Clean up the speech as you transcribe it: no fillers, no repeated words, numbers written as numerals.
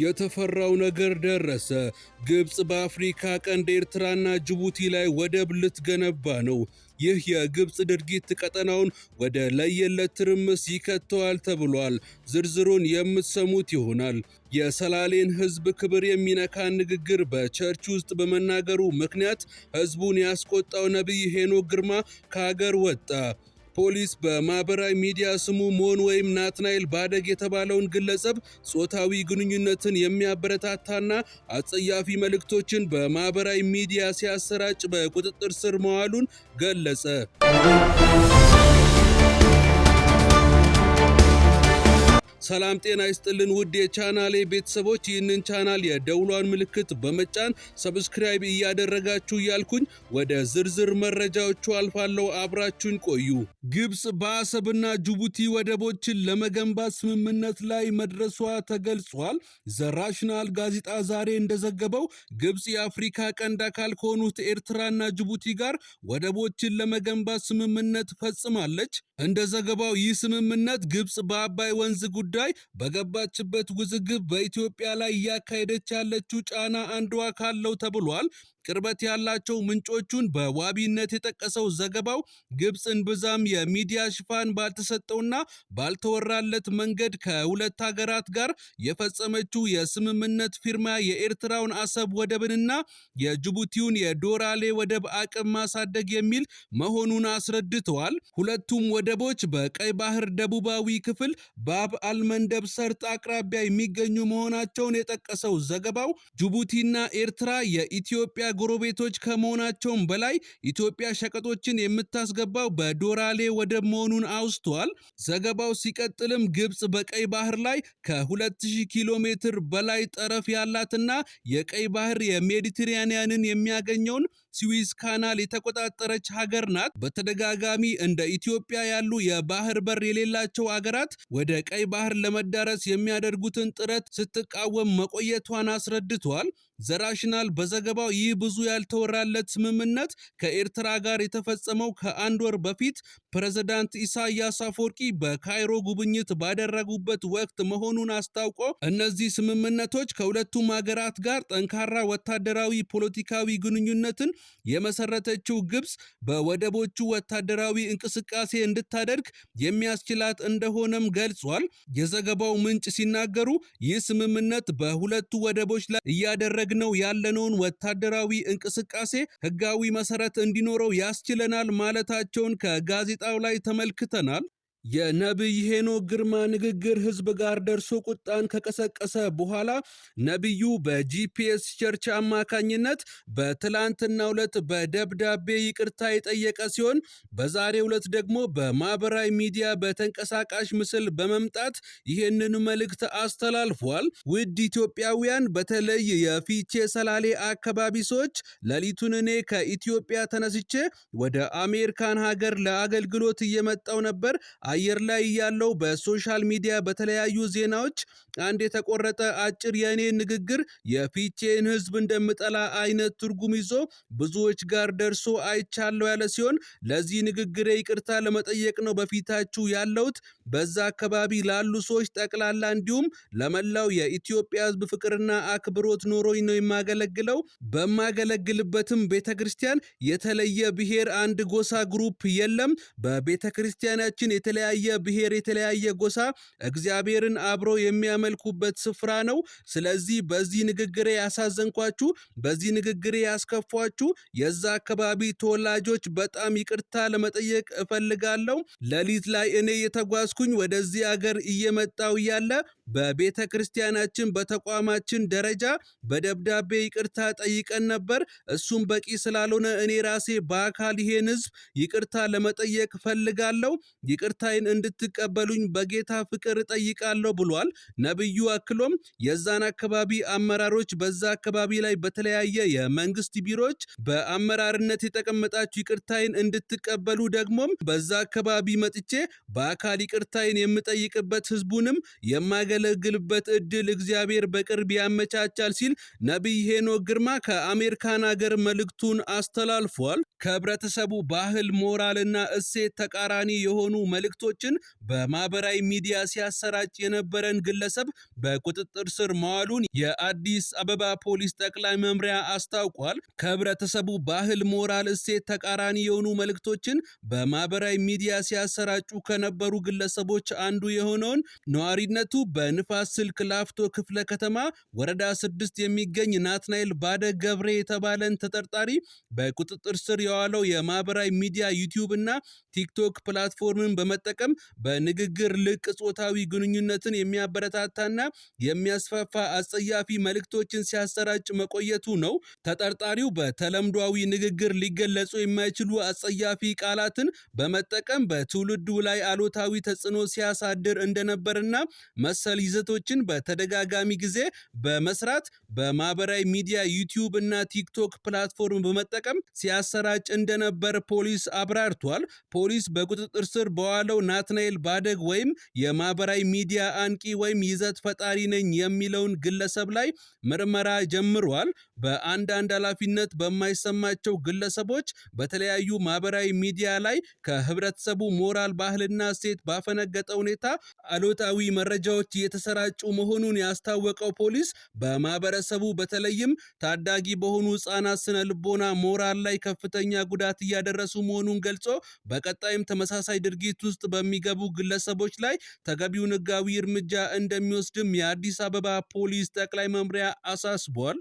የተፈራው ነገር ደረሰ። ግብጽ በአፍሪካ ቀንድ ኤርትራና ጅቡቲ ላይ ወደብ ልትገነባ ነው። ይህ የግብጽ ድርጊት ቀጠናውን ወደ ለየለት ትርምስ ይከተዋል ተብሏል። ዝርዝሩን የምትሰሙት ይሆናል። የሰላሌን ሕዝብ ክብር የሚነካ ንግግር በቸርች ውስጥ በመናገሩ ምክንያት ሕዝቡን ያስቆጣው ነቢይ ሄኖክ ግርማ ከሀገር ወጣ። ፖሊስ በማህበራዊ ሚዲያ ስሙ ሞን ወይም ናትናኤል ባደግ የተባለውን ግለሰብ ጾታዊ ግንኙነትን የሚያበረታታና አጸያፊ መልእክቶችን በማህበራዊ ሚዲያ ሲያሰራጭ በቁጥጥር ስር መዋሉን ገለጸ። ሰላም ጤና ይስጥልን ውድ የቻናሌ ቤተሰቦች፣ ይህንን ቻናል የደውሏን ምልክት በመጫን ሰብስክራይብ እያደረጋችሁ እያልኩኝ ወደ ዝርዝር መረጃዎቹ አልፋለሁ። አብራችሁን ቆዩ። ግብጽ በአሰብና ጅቡቲ ወደቦችን ለመገንባት ስምምነት ላይ መድረሷ ተገልጿል። ዘራሽናል ጋዜጣ ዛሬ እንደዘገበው ግብጽ የአፍሪካ ቀንድ አካል ከሆኑት ኤርትራና ጅቡቲ ጋር ወደቦችን ለመገንባት ስምምነት ፈጽማለች። እንደ ዘገባው ይህ ስምምነት ግብጽ በአባይ ወንዝ ጉዳይ በገባችበት ውዝግብ በኢትዮጵያ ላይ እያካሄደች ያለችው ጫና አንዱ አካል ነው ተብሏል። ቅርበት ያላቸው ምንጮቹን በዋቢነት የጠቀሰው ዘገባው ግብጽን ብዛም የሚዲያ ሽፋን ባልተሰጠውና ባልተወራለት መንገድ ከሁለት ሀገራት ጋር የፈጸመችው የስምምነት ፊርማ የኤርትራውን አሰብ ወደብንና የጅቡቲውን የዶራሌ ወደብ አቅም ማሳደግ የሚል መሆኑን አስረድተዋል። ሁለቱም ወደቦች በቀይ ባህር ደቡባዊ ክፍል ባብ አልመንደብ ሰርጥ አቅራቢያ የሚገኙ መሆናቸውን የጠቀሰው ዘገባው ጅቡቲና ኤርትራ የኢትዮጵያ ጎረቤቶች ከመሆናቸውም በላይ ኢትዮጵያ ሸቀጦችን የምታስገባው በዶራሌ ወደብ መሆኑን አውስቷል። ዘገባው ሲቀጥልም ግብጽ በቀይ ባህር ላይ ከ2000 ኪሎ ሜትር በላይ ጠረፍ ያላትና የቀይ ባህር የሜዲትራኒያንን የሚያገኘውን ስዊዝ ካናል የተቆጣጠረች ሀገር ናት። በተደጋጋሚ እንደ ኢትዮጵያ ያሉ የባህር በር የሌላቸው አገራት ወደ ቀይ ባህር ለመዳረስ የሚያደርጉትን ጥረት ስትቃወም መቆየቷን አስረድቷል። ዘራሽናል በዘገባው ይህ ብዙ ያልተወራለት ስምምነት ከኤርትራ ጋር የተፈጸመው ከአንድ ወር በፊት ፕሬዝዳንት ኢሳያስ አፈወርቂ በካይሮ ጉብኝት ባደረጉበት ወቅት መሆኑን አስታውቆ እነዚህ ስምምነቶች ከሁለቱም ሀገራት ጋር ጠንካራ ወታደራዊ ፖለቲካዊ ግንኙነትን የመሰረተችው ግብጽ በወደቦቹ ወታደራዊ እንቅስቃሴ እንድታደርግ የሚያስችላት እንደሆነም ገልጿል። የዘገባው ምንጭ ሲናገሩ ይህ ስምምነት በሁለቱ ወደቦች ላይ እያደረግነው ያለነውን ወታደራዊ እንቅስቃሴ ሕጋዊ መሰረት እንዲኖረው ያስችለናል ማለታቸውን ከጋዜጣው ላይ ተመልክተናል። የነቢይ ሄኖክ ግርማ ንግግር ህዝብ ጋር ደርሶ ቁጣን ከቀሰቀሰ በኋላ ነቢዩ በጂፒኤስ ቸርች አማካኝነት በትላንትናው ዕለት በደብዳቤ ይቅርታ የጠየቀ ሲሆን በዛሬው ዕለት ደግሞ በማህበራዊ ሚዲያ በተንቀሳቃሽ ምስል በመምጣት ይህንን መልእክት አስተላልፏል። ውድ ኢትዮጵያውያን፣ በተለይ የፊቼ ሰላሌ አካባቢ ሰዎች ሌሊቱን እኔ ከኢትዮጵያ ተነስቼ ወደ አሜሪካን ሀገር ለአገልግሎት እየመጣው ነበር። አየር ላይ ያለው በሶሻል ሚዲያ በተለያዩ ዜናዎች አንድ የተቆረጠ አጭር የኔ ንግግር የፊቼን ህዝብ እንደምጠላ አይነት ትርጉም ይዞ ብዙዎች ጋር ደርሶ አይቻለው ያለ ሲሆን ለዚህ ንግግር ይቅርታ ለመጠየቅ ነው በፊታችሁ ያለውት። በዛ አካባቢ ላሉ ሰዎች ጠቅላላ እንዲሁም ለመላው የኢትዮጵያ ህዝብ ፍቅርና አክብሮት ኖሮኝ ነው የማገለግለው። በማገለግልበትም ቤተክርስቲያን የተለየ ብሔር አንድ ጎሳ ግሩፕ የለም። በቤተክርስቲያናችን የተለያየ ብሔር የተለያየ ጎሳ እግዚአብሔርን አብሮ የሚያመልኩበት ስፍራ ነው። ስለዚህ በዚህ ንግግሬ ያሳዘንኳችሁ፣ በዚህ ንግግሬ ያስከፏችሁ የዛ አካባቢ ተወላጆች በጣም ይቅርታ ለመጠየቅ እፈልጋለሁ። ሌሊት ላይ እኔ የተጓዝኩኝ ወደዚህ ሀገር እየመጣው ያለ በቤተ ክርስቲያናችን በተቋማችን ደረጃ በደብዳቤ ይቅርታ ጠይቀን ነበር። እሱም በቂ ስላልሆነ እኔ ራሴ በአካል ይሄን ህዝብ ይቅርታ ለመጠየቅ ፈልጋለሁ። ይቅርታ ይቅርታዬን እንድትቀበሉኝ በጌታ ፍቅር እጠይቃለሁ ብሏል። ነብዩ አክሎም የዛን አካባቢ አመራሮች በዛ አካባቢ ላይ በተለያየ የመንግስት ቢሮዎች በአመራርነት የተቀመጣችሁ ይቅርታዬን እንድትቀበሉ ደግሞም በዛ አካባቢ መጥቼ በአካል ይቅርታዬን የምጠይቅበት ህዝቡንም የማገለግልበት እድል እግዚአብሔር በቅርብ ያመቻቻል ሲል ነቢይ ሄኖክ ግርማ ከአሜሪካን ሀገር መልእክቱን አስተላልፏል። ከህብረተሰቡ ባህል፣ ሞራልና እሴት ተቃራኒ የሆኑ መልእክቶችን በማህበራዊ ሚዲያ ሲያሰራጭ የነበረን ግለሰብ በቁጥጥር ስር መዋሉን የአዲስ አበባ ፖሊስ ጠቅላይ መምሪያ አስታውቋል። ከህብረተሰቡ ባህል፣ ሞራል፣ እሴት ተቃራኒ የሆኑ መልእክቶችን በማህበራዊ ሚዲያ ሲያሰራጩ ከነበሩ ግለሰቦች አንዱ የሆነውን ነዋሪነቱ በንፋስ ስልክ ላፍቶ ክፍለ ከተማ ወረዳ 6 የሚገኝ ናትናኤል ባደ ገብሬ የተባለን ተጠርጣሪ በቁጥጥር ስር የዋለው የማህበራዊ ሚዲያ ዩቲዩብ እና ቲክቶክ ፕላትፎርምን በመጠቀም በንግግር ልቅ ጾታዊ ግንኙነትን የሚያበረታታና የሚያስፋፋ አጸያፊ መልእክቶችን ሲያሰራጭ መቆየቱ ነው። ተጠርጣሪው በተለምዷዊ ንግግር ሊገለጹ የማይችሉ አጸያፊ ቃላትን በመጠቀም በትውልዱ ላይ አሉታዊ ተጽዕኖ ሲያሳድር እንደነበርና መሰል ይዘቶችን በተደጋጋሚ ጊዜ በመስራት በማህበራዊ ሚዲያ ዩቲዩብ እና ቲክቶክ ፕላትፎርም በመጠቀም ሲያሰራጭ እንደነበር ፖሊስ አብራርቷል። ፖሊስ በቁጥጥር ስር በዋለው ናትናኤል ባደግ ወይም የማህበራዊ ሚዲያ አንቂ ወይም ይዘት ፈጣሪ ነኝ የሚለውን ግለሰብ ላይ ምርመራ ጀምሯል። በአንዳንድ ኃላፊነት በማይሰማቸው ግለሰቦች በተለያዩ ማህበራዊ ሚዲያ ላይ ከህብረተሰቡ ሞራል፣ ባህልና እሴት ባፈነገጠ ሁኔታ አሉታዊ መረጃዎች እየተሰራጩ መሆኑን ያስታወቀው ፖሊስ በማህበረሰቡ በተለይም ታዳጊ በሆኑ ህጻናት ስነ ልቦና፣ ሞራል ላይ ከፍተኛ ጉዳት እያደረሱ መሆኑን ገልጾ በቀጣይም ተመሳሳይ ድርጊት ውስጥ በሚገቡ ግለሰቦች ላይ ተገቢውን ህጋዊ እርምጃ እንደሚወስድም የአዲስ አበባ ፖሊስ ጠቅላይ መምሪያ አሳስቧል።